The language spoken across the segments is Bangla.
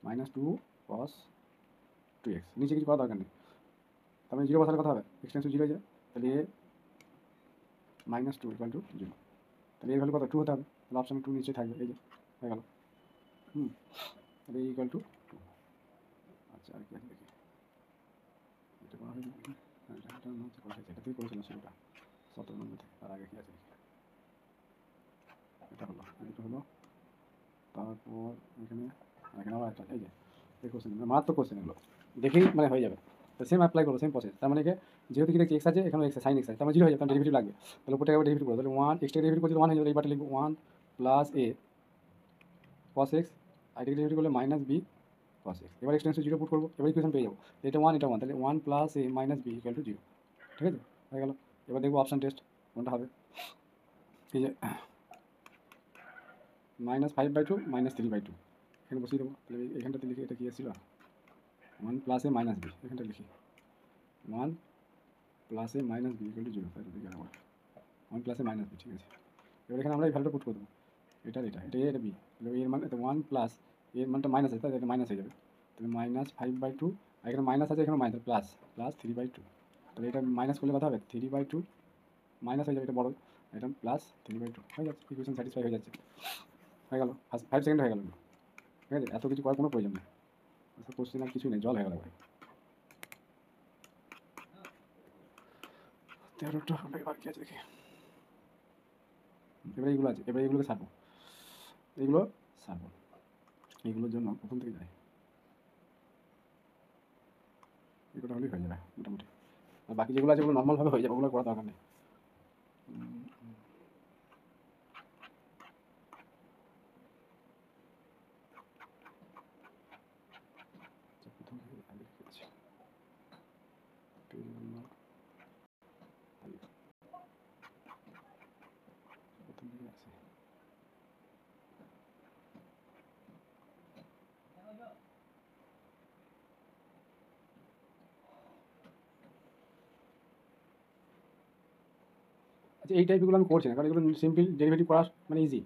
-2 cos 2x, নিচে কিছু করার দরকার নেই, তার মানে 0 বসালে কথা হবে, x → 0 হয়ে যাবে, তাহলে a -2 = 0, তাহলে এর ভ্যালু কত 2 হতে হবে, তাহলে অপশানে 2 নিচে থাকবে, এই যে হয়ে গেল। তাহলে a = 2। আচ্ছা আর কি আছে দেখি, এটা করা হয়ে যাবে, হ্যাঁ এটা মনে হচ্ছে করা হয়েছে, এটা থেকে করেছিলাম শুরুটা 17 নম্বর থেকে, তার আগে কি আছে দেখি, এটা হলো, এটা হলো, তারপর এখানে আবার একটা, এই যে এই কোশ্চেন, মারাত্মক কোশ্চেন এগুলো দেখেই মানে হয়ে যাবে। তো সেম অ্যাপ্লাই করবো, সেম প্রসেস, তার মানে কি যেহেতু কি দেখছি এক্স আছে, এখানে এক্স সাইন এক্স আছে, তার মানে 0 হয়ে যাবে, তার ডেরিভেটিভ লাগবে, তাহলে উপরটা একবার ডেরিভেটিভ করবো, তাহলে 1 এক্সটা ডেরিভেটিভ করলে 1 হয়ে যাবে, এই পার্টে লিখবো 1 প্লাস এ cos x, আর এটা ডেরিভেটিভ করলে মাইনাস বি cos x, এবার এক্স টেন্স টু 0 পুট করবো, এবার ইকুয়েশন পেয়ে যাবো, এটা 1 এটা 1, তাহলে 1 প্লাস এ মাইনাস বি = 0, ঠিক আছে, হয়ে গেল। এবার দেখবো অপশান টেস্ট কোনটা হবে, এই যে -5/2 -3/2, এখানে বসিয়ে দেবো, তাহলে এখানটাতে লিখে, এটা কি ছিল 1 প্লাস এ মাইনাস বি, এখানটা লিখি 1 প্লাস এ মাইনাস বি = 0, তাই দিকে আমরা 1 প্লাস এ মাইনাস বি, ঠিক আছে। এবার এখানে আমরা এই ভ্যালুটা পুট করে দেবো, এটা এটা বি, তাহলে এর মান 1 প্লাস এর মানটা মাইনাস আছে, তাই এটা মাইনাস হয়ে যাবে, তাহলে -5/2, আর এখানে মাইনাস আছে, এখানে মাইনাস, প্লাস 3/2, তাহলে এটা মাইনাস করলে কথা হবে 3/2 মাইনাস হয়ে যাবে, এটা বড়, এটা প্লাস 3/2 হয়ে যাচ্ছে, ইকুয়েশন স্যাটিসফাই হয়ে যাচ্ছে, হয়ে গেল, 5 সেকেন্ড হয়ে গেল, ঠিক আছে, এত কিছু করার কোনো প্রয়োজন নেই, কোশ্চেন আর কিছু নেই, জল হয়ে গেল ভাই। 13টা হলো, এবার কি আছে দেখি, এবার এইগুলো আছে, এবার এইগুলোকে সারবো, এইগুলোর জন্য প্রথম থেকে যাই, এগুলো হলেই হয়ে যাবে মোটামুটি, আর বাকি যেগুলো আছে ওগুলো নর্মালভাবে হয়ে যাবে, ওগুলো করার দরকার নেই। প্রথম থেকে আগে লিখে দিচ্ছি, পেজ নাম্বার 5, প্রথম থেকে আছে। আচ্ছা এই টাইপগুলো আমি করছি না, কারণ এগুলো সিম্পল ডেরিভেটিভ করা মানে ইজি,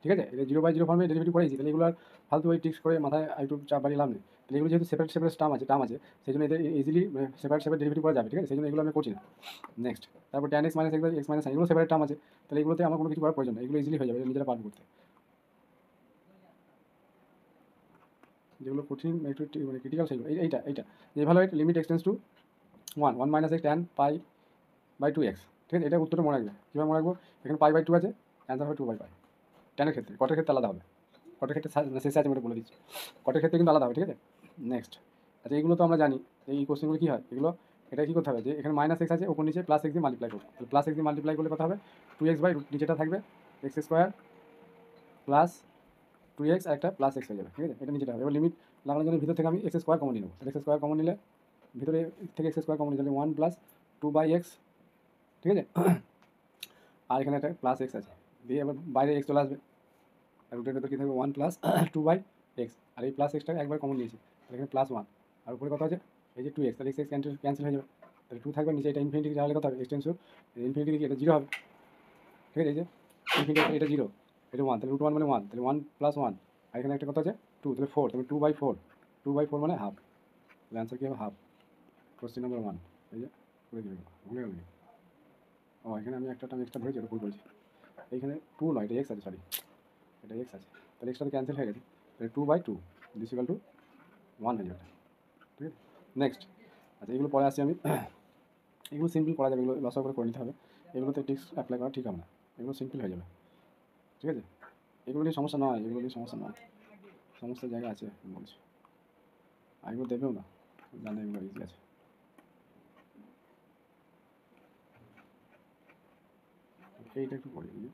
ঠিক আছে, এটা 0/0 ফর্মে ডেরিভেটিভ করা ইজি, তাহলে এগুলো আর ফালতু ওই ট্রিক্স করে মাথায় একটু চাপ বাড়িয়ে লাভ নেই, তাহলে এগুলো যেহেতু সেপারেট সেপারেট টার্ম আছে, সেই জন্য এদের ইজিলি সেপারেট ডেরিভেটিভ করা যাবে, ঠিক আছে, সেই জন্য এগুলো আমি করছি না। নেক্সট, তারপর tan x - x - sin, এগুলো সেপারেট টার্ম আছে, তাহলে এগুলোতে আমার কোনো কিছু করার প্রয়োজন নেই, এগুলো ইজিলি হয়ে যাবে, নিজেরা পারবো করতে। যেগুলো কঠিন একটু মানে ক্রিটিক্যাল সেগুলো, এইটা যে evaluate limit x tends to 1 - x tan π/2x, ঠিক আছে, এটা উত্তরটা মনে রাখবে, কীভাবে মনে রাখবো, এখানে π/2 আছে, অ্যান্সার হবে 2/π, ট্যানের ক্ষেত্রে, কটের ক্ষেত্রে আলাদা হবে, কটের ক্ষেত্রে শেষে আছে, আমি বলে দিচ্ছি, কটের ক্ষেত্রে কিন্তু আলাদা হবে, ঠিক আছে। নেক্সট, আচ্ছা এইগুলো তো আমরা জানি, এই কোশ্চেনগুলো কী হয়, এগুলো এটা কী করতে হবে, যে এখানে -x আছে, ওপর নিচে +x দিয়ে মাল্টিপ্লাই করবো, তাহলে +x দিয়ে মাল্টিপ্লাই করলে কথা হবে 2x/, নিচেটা থাকবে x² প্লাস 2x, একটা প্লাস x হয়ে যাবে, ঠিক আছে, এটা নিচেটা হবে। এবার লিমিট লাগানোর জন্য ভিতর থেকে আমি x² কমন নিয়ে নেবো, x² কমন নিলে ভিতরে থেকে x² কমন নিলে 1 + 2/x, ঠিক আছে, আর এখানে একটা প্লাস x আছে, দিয়ে এবার বাইরে x চলে আসবে, আর রুটের ভেতর কী থাকবে 1 + 2/x, আর এই প্লাস এক্সটা একবার কমন নিয়েছি, তাহলে এখানে +1, আর উপরে কত আছে, এই যে 2x, তাহলে x ক্যান্সেল হয়ে যাবে, তাহলে 2 থাকবে, নিচে এটা ইনফিনিটি যাওয়ালে কত হবে, এক্সটেন্স ইনফিনিটি কি, এটা 0 হবে, ঠিক আছে, এই যে ইনফিনিটি এটা 0, এটা 1, তাহলে √1 মানে 1, তাহলে 1 + 1, আর এখানে একটা কত আছে 2, তাহলে 4, তাহলে 2/4 মানে হাফ, তাহলে অ্যান্সার কী হবে হাফ, কোশ্চেন নাম্বার 1, এই যে করে দিবে, ভুলে গেল, ও এখানে আমি একটা টার্ম এক্সট্রা ধরেছি, ওটা ভুল করেছি, এইখানে 2 নয়, এটা x আছে, সরি, এটা x আছে, তাহলে এক্সট্রা ক্যান্সেল হয়ে গেছে, তাহলে 2/2 দিস = 1 হয়ে যাবে, ঠিক আছে। নেক্সট, আচ্ছা এগুলো পরে আসছি আমি, এগুলো সিম্পল করা যাবে, এগুলো লসাগু করে নিতে হবে, এগুলোতে ট্রিক্স অ্যাপ্লাই করা ঠিক হবে না, এগুলো সিম্পল হয়ে যাবে, ঠিক আছে, এগুলো নিয়ে সমস্যা নয়, সমস্ত জায়গা আছে আমি বলছি, আর এগুলো দেবেও না, জানে এগুলো ইজি আছে। এইটা একটু পড়ে দিই,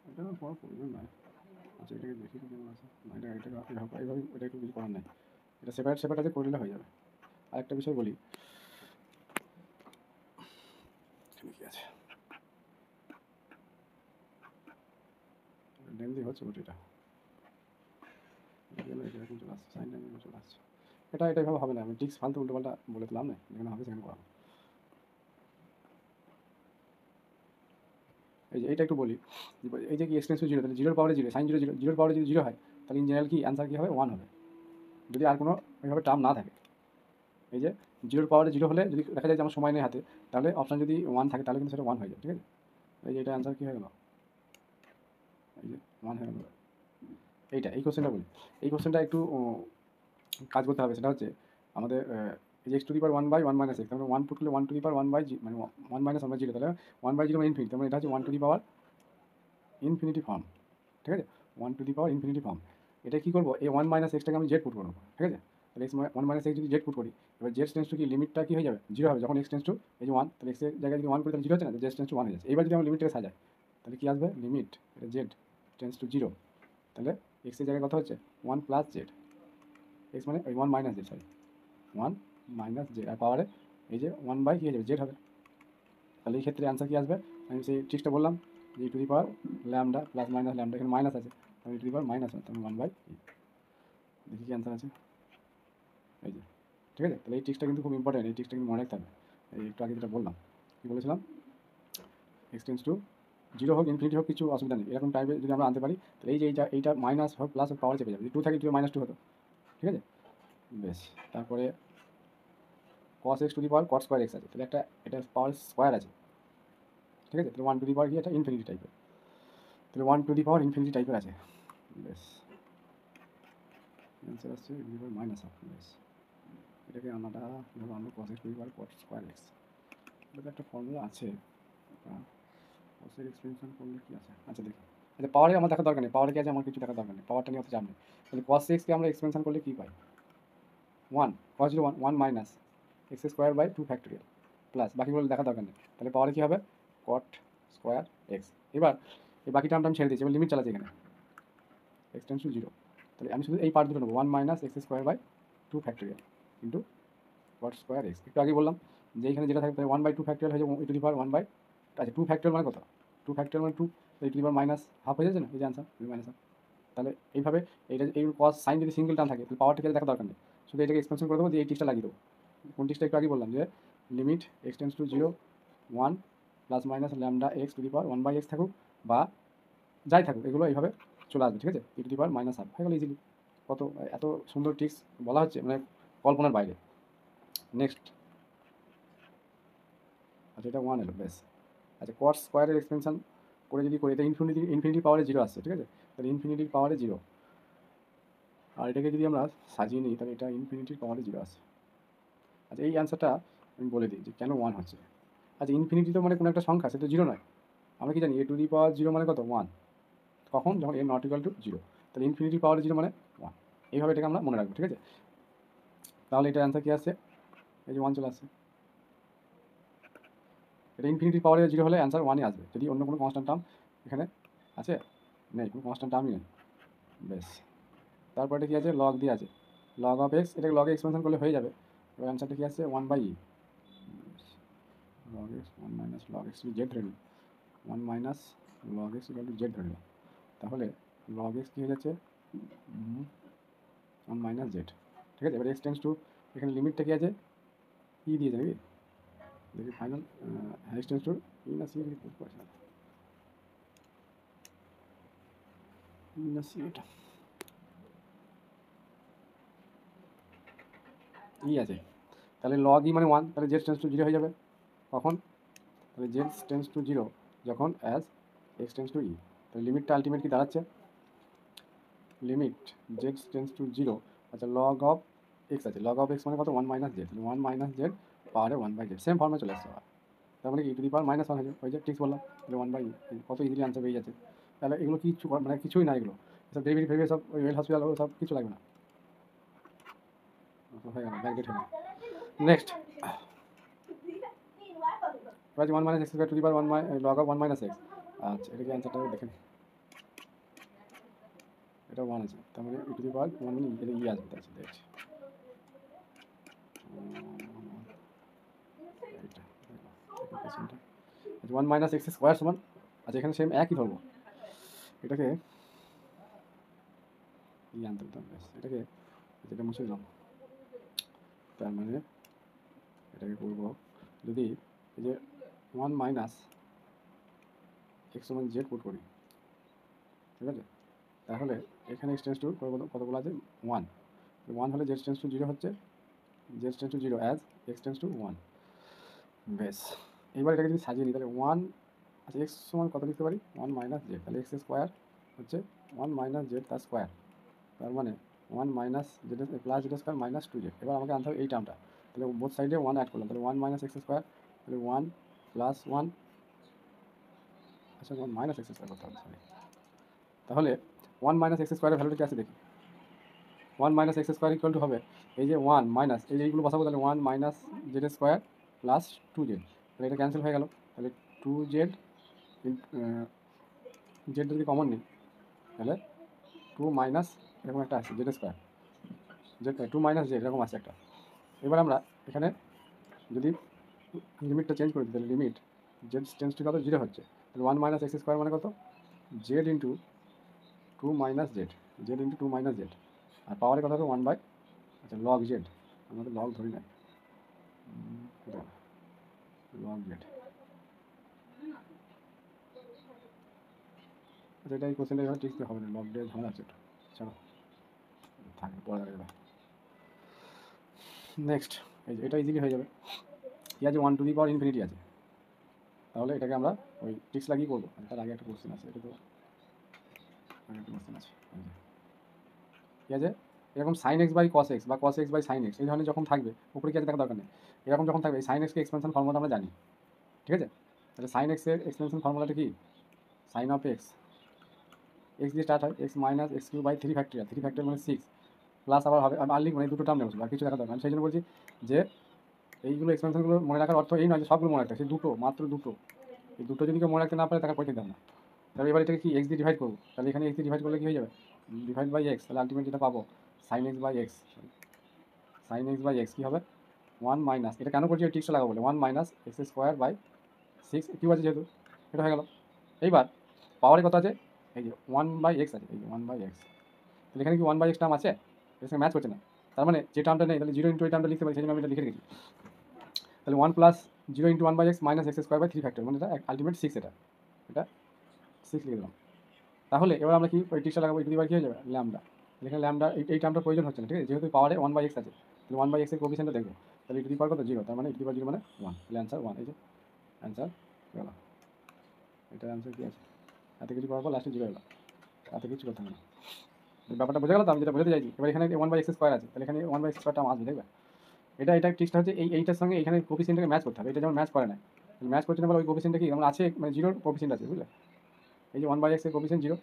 এটা পড়ার প্রয়োজন নয়, আচ্ছা এটাকে দেখি তো কেমন আছে, না এইভাবে এটা একটু কিছু করার নেই, এটা সেপারেট আছে, করে নিলে হয়ে যাবে। আরেকটা বিষয় বলি, ঠিক আছে, ডেম দিয়ে হচ্ছে ওটা, এরকম চলে আসছে, সাইন টাইম চলে আসছে, এটা এভাবে হবে না, আমি ট্রিক্স ফালতু উল্টোপাল্টা বলে দিলাম না, যেখানে হবে সেখানে করাবো। এই যে এইটা একটু বলি, এই যে কি এক্সটেন্স টু 0, তাহলে 0 এর পাওয়ারে 0, সাইন 0 0, 0 এর পাওয়ারে যদি 0 হয়, তাহলে ইন জেনারেল কি অ্যান্সার কী হবে, 1 হবে, যদি আর কোনো এইভাবে টার্ম না থাকে, এই যে জিরোর পাওয়ারে জিরো হলে যদি দেখা যায় যে আমার সময় নেই হাতে, তাহলে অপশান যদি 1 থাকে তাহলে কিন্তু সেটা 1 হয়ে যায়, ঠিক আছে। এই যে এটা অ্যান্সার কী হয়ে গেল, এই যে 1 হয়ে গেল। এই কোশ্চেনটা বলি, এই কোশ্চেনটা একটু কাজ করতে হবে। সেটা হচ্ছে আমাদের এই যে x two the power 1/1 minus x, তাহলে 1 পুট করলে 1 টু দি পাওয়ার 1 বাই মানে 1 মাইনাস 1 বাই 0, তাহলে 1/0 মানে ইনফিনিটি, তার মানে এটা হচ্ছে 1 two the power infinity form, ঠিক আছে। 1 two the power infinity form. এটা কী করবো, এই 1 মাইনাস এক্সটাকে আমি জেড পুট করবো, ঠিক আছে। তাহলে এক্স 1 মাইনাস এক্স যদি জেড পুট করি, এবার জেড টেন্স টু কি লিমিটটা কী হয়ে যাবে, 0 হবে। যখন এক্স টেন্স টু এই যে 1, তাহলে এক্সের জায়গায় যদি 1 করি তাহলে 0 হচ্ছে না, জেড টেন্স টু 1 হয়ে যাচ্ছে। এবার যদি আমরা লিমিটটাকে সাজাই তাহলে কী আসবে, লিমিট এটা জেড টেন্স টু 0, তাহলে এক্সের জায়গায় কত হচ্ছে 1 প্লাস জেড, এক্স মানে ওই 1 minus z, sorry 1 minus z, আর পাওয়ারে এই যে 1 বাই কী হয়ে যাবে, জেড হবে। তাহলে এই ক্ষেত্রে অ্যান্সার কী আসবে, আমি সেই ট্রিক্সটা বললাম যে to the power lambda plus minus lambda, এখানে মাইনাস আছে, তাহলে টু দি পাওয়ার মাইনাস 1, তাহলে 1/, দেখি কি অ্যান্সার আছে, এই যে, ঠিক আছে। তাহলে এই ট্রিক্সটা কিন্তু খুব ইম্পর্টেন্ট, এই ট্রিক্সটা কিন্তু মনে রাখতে হবে। এই একটু আগে যেটা বললাম, কী বলেছিলাম, এক্স টেন্স টু 0 হোক ইনফিনিটি হোক কিছু অসুবিধা নেই, এরকম টাইপে যদি আমরা আনতে পারি তাহলে এই যে এইটা মাইনাস হোক প্লাস হোক পাওয়ার চেপে যাবে, যদি 2 থাকে 2 -2 হতো, ঠিক আছে। বেশ, তারপরে cos x two the power cot square x আছে, তাহলে একটা এটা পাওয়ার স্কোয়ার আছে, ঠিক আছে। তাহলে 1 টু দি পাওয়ার কি, এটা ইনফিনিটি টাইপের, তাহলে 1 টু দি পাওয়ার ইনফিনিটি টাইপের আছে। বেশ, অ্যান্সার আসছে মাইনাস হাফ। বেশ, এটাকে আমরা কীভাবে আনবো, cos x two the power cot square x, এটা একটা ফর্মুলা আছে, cos এর এক্সপেনশন করলে কি আছে, আচ্ছা দেখি। আচ্ছা, পাওয়ারে আমার দেখার দরকার নেই, পাওয়ারে কি আছে আমার কিছু দেখার দরকার নেই, পাওয়ারটা নিয়ে অত চাপ নেই। তাহলে cos এক্সকে আমরা এক্সপেনশন করলে কী পাই, 1 cos 0 1 minus x square by 2 factorial plus বাকিগুলো দেখার দরকার নেই। তাহলে পাওয়ারে কী হবে, cot স্কোয়ার এক্স। এবার এই বাকি টার্মটা আমি ছেড়ে দিচ্ছি, এবার লিমিট চালাচ্ছি এখানে, এক্স টেন্স টু 0, তাহলে আমি শুধু এই পার্ট দুটো নেবো, 1 minus x square by 2 factorial into cot square x. একটু আগে বললাম যে এইখানে যেটা থাকে তাহলে 1/2 ফ্যাক্টোরিয়াল হয়ে যাবে e টু দি পাওয়ার 1/, আচ্ছা 2 ফ্যাক্টোরিয়াল মানে কত, 2 ফ্যাক্টোরিয়াল মানে 2, e two the power minus half হয়ে যাচ্ছে না, এই যে আনসার মাইনাস হাফ। তাহলে এইভাবে এইটা এই cos সাইন যদি সিঙ্গেল টার্ম থাকে তাহলে পাওয়ারটাকে দেখা দরকার নেই, শুধু এটাকে এক্সপেনশন করে দেবো, যে এই টিক্সটা লাগিয়ে দেবো। কোন টিক্সটা একটু আগে বললাম যে limit x tends to 0 1 plus minus lambda x two the power 1/x থাকুক বা যাই থাকুক, এগুলো এইভাবে চলে আসবে, ঠিক আছে। e two the power minus half হয়ে গেল ইজিলি। কত এত সুন্দর টিক্স বলা হচ্ছে, মানে কল্পনার বাইরে। নেক্সট, আচ্ছা এটা 1 এলো, বেশ। আচ্ছা cos স্কোয়ারের এক্সপেনশন করে যদি করি, এটা ইনফিনিটি পাওয়ারে 0 আসছে, ঠিক আছে। তাহলে ইনফিনিটির পাওয়ারে 0, আর এটাকে যদি আমরা সাজিয়ে নিই তাহলে এটা ইনফিনিটির পাওয়ারে 0 আসে। আচ্ছা এই অ্যান্সারটা আমি বলে দিই যে কেন 1 হচ্ছে। আচ্ছা ইনফিনিটি তো মানে কোনো একটা সংখ্যা, সে তো 0 নয়। আমরা কি জানি এ টু দি পাওয়ার 0 মানে কত, 1, কখন, যখন এ নট ইকুয়াল টু 0, তাহলে ইনফিনিটি পাওয়ারে 0 মানে 1, এইভাবে এটাকে আমরা মনে রাখবো, ঠিক আছে। তাহলে এটার অ্যান্সার কী আসছে, এই যে 1 চলে আসছে। এটা ইনফিনিটির পাওয়ারে 0 হলে অ্যান্সার 1ই আসবে, যদি অন্য কোনো কনস্ট্যান্ট টার্ম এখানে আছে, নেই, কোনো কনস্ট্যান্ট টার্মই নেই। বেশ, তারপরে এটা কী আছে, লগ দিয়ে আছে, লগ অফ এক্স, এটাকে লগে এক্সপেনশন করলে হয়ে যাবে। এবার অ্যান্সারটা কী আসছে, 1/e, log x 1 minus log x Z ধরে নিই, 1 minus log x equal to Z ধরে নিই, তাহলে লগ এক্স কী হয়ে যাচ্ছে 1 মাইনাস জেড, ঠিক আছে। এবার এক্স টেন্স টু, এখানে লিমিটটা কী আছে, ই দিয়েছে নাকি, দেখি ফাইনাল, এক্স টেন্স টু ই না সি, বুঝতে পারছি না, ই না সি, এটা ই আছে। তাহলে লগ ই মানে 1, তাহলে জেড টেন্স টু 0 হয়ে যাবে কখন, তাহলে জেড টেন্স টু 0 যখন অ্যাজ এক্স টেন্স টু ই, তাহলে লিমিটটা আলটিমেট কি দাঁড়াচ্ছে, লিমিট জেড টেন্স টু 0, আচ্ছা লগ অফ এক্স আছে, লগ অফ এক্স মানে কত, 1 মাইনাস জেড, 1 মাইনাস জেড পাওয়ারে 1/z, সেম ফর্মে চলে আসছে আবার। তার মানে কি টু দি পাওয়ার -1 হয়ে যায়, ঠিক বললাম, তাহলে 1/e, কত ইজিলি আনসার পেয়ে যাচ্ছে। তাহলে এগুলো কিছু মানে কিছুই না, এগুলো সব ডেরিভেটিভ ফেরিভেটিভ সব ওই ওয়েল হসপিটাল সব কিছু লাগবে না, হয়ে গেল ব্যাকডেট হয়ে গেল। নেক্সট, এবার 1 minus x square two the power 1 log of 1 minus x, আচ্ছা এটা কি অ্যান্সারটা দেখেন, এটা 1 আছে, তার মানে টু দি পাওয়ার 1 মানে এটা ই আসবে, তাই দেখছি এইটা, আচ্ছা 1 মাইনাস এক্স স্কোয়ার সমান, আচ্ছা এখানে সেম একই ধরবো, এটাকে ই আনতে হতাম, ব্যাস এটাকে যেটা মুছে দিলাম, তার মানে এটাকে করবো যদি এই যে 1 মাইনাস এক্স সমান জেড পুট করি, ঠিক আছে, তাহলে এখানে এক্স টেন্স টু কতগুলো আছে 1, 1 হলে জেড টেন্স টু 0 হচ্ছে, Z tense to 0 as x tends two 1। বেশ, এবার এটাকে যদি সাজিয়ে নিই তাহলে 1, আচ্ছা এক্স সমান কত লিখতে পারি, 1 মাইনাস জেড, তাহলে এক্স স্কোয়ার হচ্ছে 1 মাইনাস জেড তার স্কোয়ার, তার মানে 1 minus Z plus Z square minus 2 Z. এবার আমাকে আনতে হবে এই টার্মটা, তাহলে বোথ সাইডে 1 অ্যাড করলাম, তাহলে 1 মাইনাস এক্স স্কোয়ার, তাহলে 1 প্লাস 1, আচ্ছা 1 মাইনাস এক্স স্কোয়ার করতে হবে, সরি। তাহলে 1 মাইনাস এক্স স্কোয়ারের ভ্যালুটা কি আছে দেখি, 1 minus x square equal to হবে এই যে 1 মাইনাস এই যে এইগুলো বসাবো, তাহলে 1 minus Z square plus 2 Z, তাহলে এটা ক্যান্সেল হয়ে গেল, তাহলে 2 জেড, জেড যদি কমন নিই তাহলে 2 মাইনাস এরকম একটা আছে Z square, Z 2 minus Z এরকম আছে একটা। এবার আমরা এখানে যদি লিমিটটা চেঞ্জ করে দিই তাহলে লিমিট জেড টেন্স টু কত 0 হচ্ছে, তাহলে 1 মাইনাস এক্স স্কোয়ার মানে কত, z into 2 minus z, z into 2 minus z, আর পাওয়ারে কত হবে 1 বাই, আচ্ছা লগ জেড, আমাদের লগ ধরি নাই, লগ জেড। আচ্ছা এটা এই কোশ্চেনটা এবার ঠিক হবে না, লগ জেড ঝামেলা আছে একটু, চলো থাকে পড়া যাবে। নেক্সট এই যে এটা ইজিলি হয়ে যাবে, কি আছে 1 টু দি পাওয়ার ইনফিনিটি আছে, তাহলে এটাকে আমরা ওই ট্রিক্স লাগিয়ে করবো। তার আগে একটা কোশ্চেন আছে, এটা তো আগে একটা কোশ্চেন আছে, ঠিক আছে এরকম sine x by cos x বা cos x by sine x এই ধরনের যখন থাকবে, উপরে কি আছে দেখার দরকার নেই, এরকম যখন থাকবে এই সাইন এক্সকে এক্সপেনশন ফর্মুলাটা আমরা জানি, ঠিক আছে। তাহলে সাইন এক্সের এক্সপেনশন ফর্মুলাটা কি, সাইন অফ এক্স, এক্স দিয়ে স্টার্ট হয়, x minus x cube by 3 factorial, 3 factorial মানে 6 প্লাস আবার হবে, আমি আর্লি মানে দুটো টার্ম নেবো আর কিছু দেখা দরকার, আমি সেই জন্য বলছি যে এইগুলো এক্সপেনশনগুলো মনে রাখার অর্থ এই নয় যে সবগুলো মনে রাখতে, সেই দুটো মাত্র দুটো, এই দুটো যদি কেউ মনে রাখতে না পারে তাকে পরীক্ষা দিতাম না। তাহলে এবার এটাকে কি এক্স দিয়ে ডিভাইড করবো, তাহলে এখানে এক্স দিয়ে ডিভাইড করলে কী হয়ে যাবে, ডিভাইড বাই এক্স, তাহলে আলটিমেট যেটা পাবো sine x by x, sine x by x কী হবে 1 মাইনাস, এটা কেন করছি ওই টিক্সটা লাগাবো বলে 1 মাইনাস এক্স স্কোয়ার বাই 6 কিউ আছে যেহেতু, এটা হয়ে গেল। এইবার পাওয়ারে কত আছে, এই যে 1 বাই এক্স আছে, এই যে 1 বাই এক্স, তাহলে এখানে কি 1 বাই এক্স টার্ম আছে, এর সঙ্গে ম্যাচ করছে না, তার মানে যে টার্মটা নেই তাহলে 0 ইন্টু এই টার্মটা লিখতে পারি, সেই জন্য আমি এটা লিখে রেখেছি। তাহলে 1 plus 0 into 1 by x minus x square by 3 factor, মানে এটা আলটিমেট 6, এটা 6 লিখে দিলাম। তাহলে এবার আমরা কি ওই টিক্সটা লাগাবো, এবার কী হয়ে যাবে ল্যামডা, এখানে ল্যামডা এই টার্মটা প্রয়োজন হচ্ছে না, ঠিক আছে, যেহেতু পাওয়ারে 1 বাই এক্স আছে, তাহলে 1 বাই এক্সের কোফিসিয়েন্টটা দেখবো, তাহলে ইটু দি পাওয়ার কত 0, তার মানে ইটু দি পাওয়ার 0 মানে 1, তাহলে অ্যান্সার 1, এই যে অ্যান্সার গেল, এটার অ্যান্সার কী আছে, এত কিছু করার পর লাস্টে 0 এলো, এত কিছু করতে হবে না, ব্যাপারটা বোঝা গেল তো আমি যেটা বোঝাতে চাইছি। এবার এখানে 1 বাই এক্স স্কোয়ার আছে, তাহলে এখানে 1 বাই এক্স স্কোয়ারটা আসবে, দেখবে এটা টিক্সটা হচ্ছে এইটার সঙ্গে এখানে কোফিসিয়েন্টটাকে ম্যাচ করতে হবে, এটা যেমন ম্যাচ করে না, ম্যাচ করছে না বলে ওই কোফিসিয়েন্টটা কি যেমন আছে, মানে 0 কোফিসিয়েন্ট আছে, বুঝলে, এই যে 1 বাই এক্সের কোফিসিয়েন্ট 0,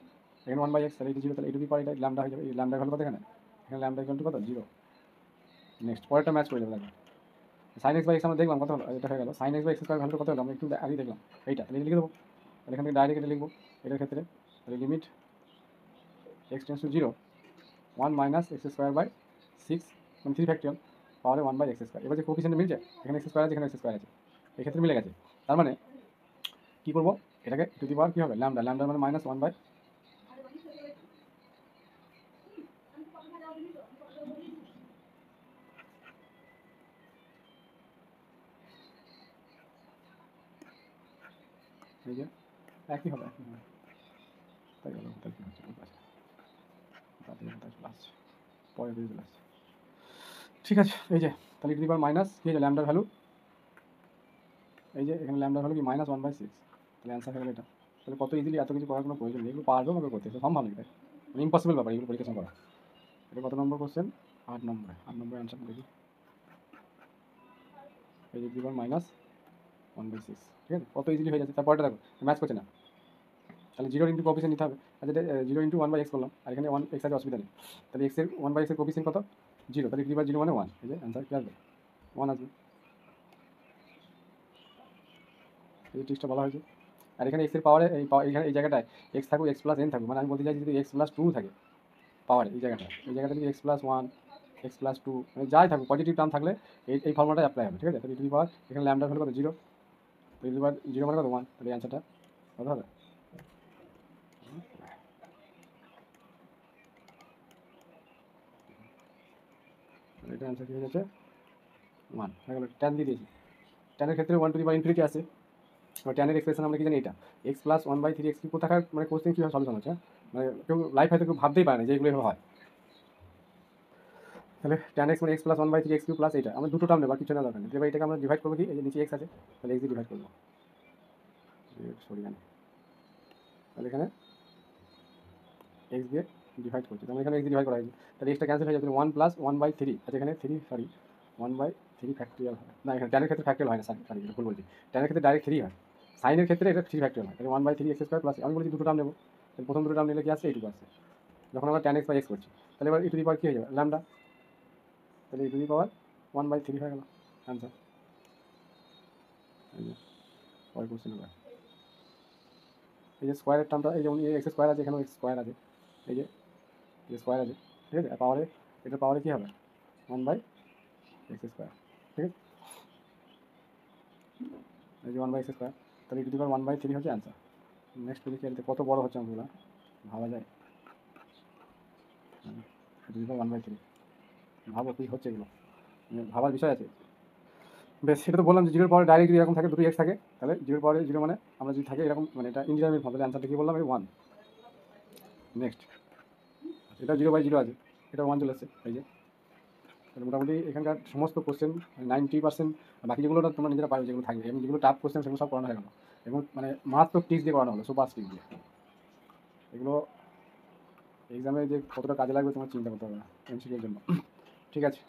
এখানে 1 বাই এক্স, তাহলে এটা 0, তাহলে এটুকু পাওয়ার এটা ল্যামডা হয়ে যাবে, এই ল্যামডা ভ্যালু কত এখানে ল্যামডা ইকুয়াল টু কত 0। নেক্সট পরেরটা ম্যাচ করে যাবে, দেখো সাইন এক্স বাই এক্স আমরা দেখলাম কত হলো, এটা হয়ে গেল sine x by x square value কত হলো আমরা একটু আগেই দেখলাম, এইটা তাহলে লিখে দেবো, তাহলে এখান থেকে ডাইরেক্ট এটা লিখবো এটার ক্ষেত্রে, তাহলে limit x tends to 0 1 minus x square by 6 মানে 3 ফ্যাক্টরিয়াল পাওয়ারে 1 বাই এক্স স্কোয়ার। এবার যে কোফিসিয়েন্ট মিলছে, এখানে এক্স স্কোয়ার আছে, এখানে এক্স স্কোয়ার আছে, এই ক্ষেত্রে মিলে গেছে, তার মানে কী করবো, এটাকে টু দি পাওয়ার কী হবে ল্যামডা, ল্যামডা মানে মাইনাস 1 বাই, এই যে একই হবে, তাই হলো, তাই কী হচ্ছে প্লাস পরে বেরিয়ে চলে আসছে, ঠিক আছে। এই যে তাহলে টু দি পাওয়ার মাইনাস কী হয়েছে ল্যামডার ভ্যালু, এই যে এখানে ল্যামডার ভ্যালু কি মাইনাস 1 বাই 6, তাহলে অ্যান্সার হয়ে গেল এটা। তাহলে কত ইজিলি, এত কিছু করার কোনো প্রয়োজন নেই, এগুলো পারবেও আমাকে করতে, সম্ভব নেই, মানে ইম্পসিবল ব্যাপার এগুলো পরীক্ষা করা। এটা কত নম্বর কোশ্চেন, 8 নম্বরে, 8 নম্বরের অ্যান্সার দেখি, এই যে to the power minus 1 by 6, ঠিক আছে, কত ইজিলি হয়ে যাচ্ছে। তারপরটা দেখো ম্যাচ করছে না, তাহলে 0 ইন্টু কোফিসিয়েন্ট নিতে হবে, আচ্ছা 0 ইন্টু 1 বাই এক্স করলাম, আর এখানে 1 এক্স আছে অসুবিধা নেই, তাহলে এক্সের 1 বাই এক্সের কোফিসিয়েন্ট কত 0, তাহলে 3 বাই 0 মানে 1, এই যে অ্যান্সার কী আসবে 1 আসবে, এই যে ট্রিক্সটা বলা হয়েছে। আর এখানে এক্সের পাওয়ারে এখানে এই জায়গাটায় এক্স থাকুক এক্স প্লাস এন থাকুক, মানে আমি বলতে চাইছি যদি এক্স প্লাস 2 থাকে পাওয়ারে এই জায়গাটা যদি এক্স প্লাস 1 এক্স প্লাস 2 মানে যাই থাকুক পজিটিভ টার্ম থাকলে এই ফর্মুলাটা অ্যাপ্লাই হবে, ঠিক আছে। তাহলে টু দি পাওয়ার এখানে ল্যামডা ভ্যালু কত 0, টু দি পাওয়ার 0 মানে কত 1, তাহলে অ্যান্সারটা কত হবে, এটা অ্যান্সার কী হয়ে যাচ্ছে 1 হয়ে গেল। ট্যান দিয়ে দিয়েছি, ট্যানের ক্ষেত্রে 1 টু দি পাওয়ার ইনফিনিটি আছে, এবার ট্যানের এক্সপ্রেশন আমরা কি জানি, এটা x plus 1 by 3 x cube থাকার মানে কোশ্চেন কীভাবে সলিউশন হচ্ছে, মানে কেউ লাইফ হয়তো কেউ ভাবতেই পারে না যে এগুলো হয়। তাহলে tan x মানে x plus 1/3 x cube plus এইটা আমরা দুটো টার্ম নেব আর কিছু না দরকার নেই। এবার এটাকে আমরা ডিভাইড করবো কি, এই যে নিচে x আছে তাহলে x দিয়ে ডিভাইড করবো, সরি জানি, তাহলে এখানে x দিয়ে ডিভাইড করছি, তাহলে এখানে x দিয়ে ডিভাইড করা হয়েছে, তাহলে এক্সটা ক্যান্সেল হয়ে যাবে 1+1/3 আচ্ছা এখানে 3 সরি 1/3 ফ্যাক্টরিয়াল হয় না, এখানে ট্যানের ক্ষেত্রে ফ্যাক্টরিয়াল হয় না, সরি এটা ভুল বলছি, ট্যানের ক্ষেত্রে ডাইরেক্ট 3 হয়, সাইনের ক্ষেত্রে এটা 3 ফ্যাক্টরিয়াল হয়, তাহলে 1/3 x² প্লাস আমি বলেছি দুটো টার্ম নেবো, তাহলে প্রথম দুটো টার্ম নিলে কি আসছে এইটুকু আসছে, যখন আমরা tan x বাই x করছি তাহলে এবার টু দি পাওয়ার কী হয়ে যাবে ল্যামডা, তাহলে টু দি পাওয়ার 1/3 হয়ে গেল আনসার। এই যে পরের কোশ্চেন হবে, এই যে স্কোয়ারের টার্মটা, এই যেমন এক্স স্কোয়ার আছে এখানেও এক্স স্কোয়ার আছে, এই যে স্কোয়ার আছে, ঠিক আছে, পাওয়ারে এটার পাওয়ারে কী হবে 1/x², ঠিক আছে, এই যে 1/x², তাহলে টু দি পাওয়ার 1/3 হচ্ছে অ্যান্সার। নেক্সট পরীক্ষা কত বড় হচ্ছে অঙ্কগুলো ভাবা যায়, টু দি পাওয়ার 1/3 ভাবো কী হচ্ছে এগুলো, ভাবার বিষয় আছে। বেশ, সেটা তো বললাম যে জিরোর পাওয়ারে ডাইরেক্ট যদি এরকম থাকে দুটো এক্স থাকে তাহলে জিরোর পাওয়ারে জিরো মানে আমরা যদি থাকে এরকম মানে এটা ইন্ডিটারমিনেট হবে, তাহলে অ্যান্সারটা কী বললাম এই 1। নেক্সট এটা 0/0 আছে, এটা 1 চলে আসছে, এই যে তাহলে মোটামুটি এখানকার সমস্ত কোশ্চেন 90%, বাকি যেগুলো তোমরা নিজেরা পারবে যেগুলো থাকবে, এবং যেগুলো টাফ কোশ্চেন সেগুলো সব করানো হয়ে গেলো, এবং মানে মারাত্মক টিক্স দিয়ে করানো হলো, সুপার টিক্স দিয়ে, এগুলো এক্সামে যে কতটা কাজে লাগবে তোমার চিন্তা করতে হবে না এমসিকিউর জন্য, ঠিক আছে।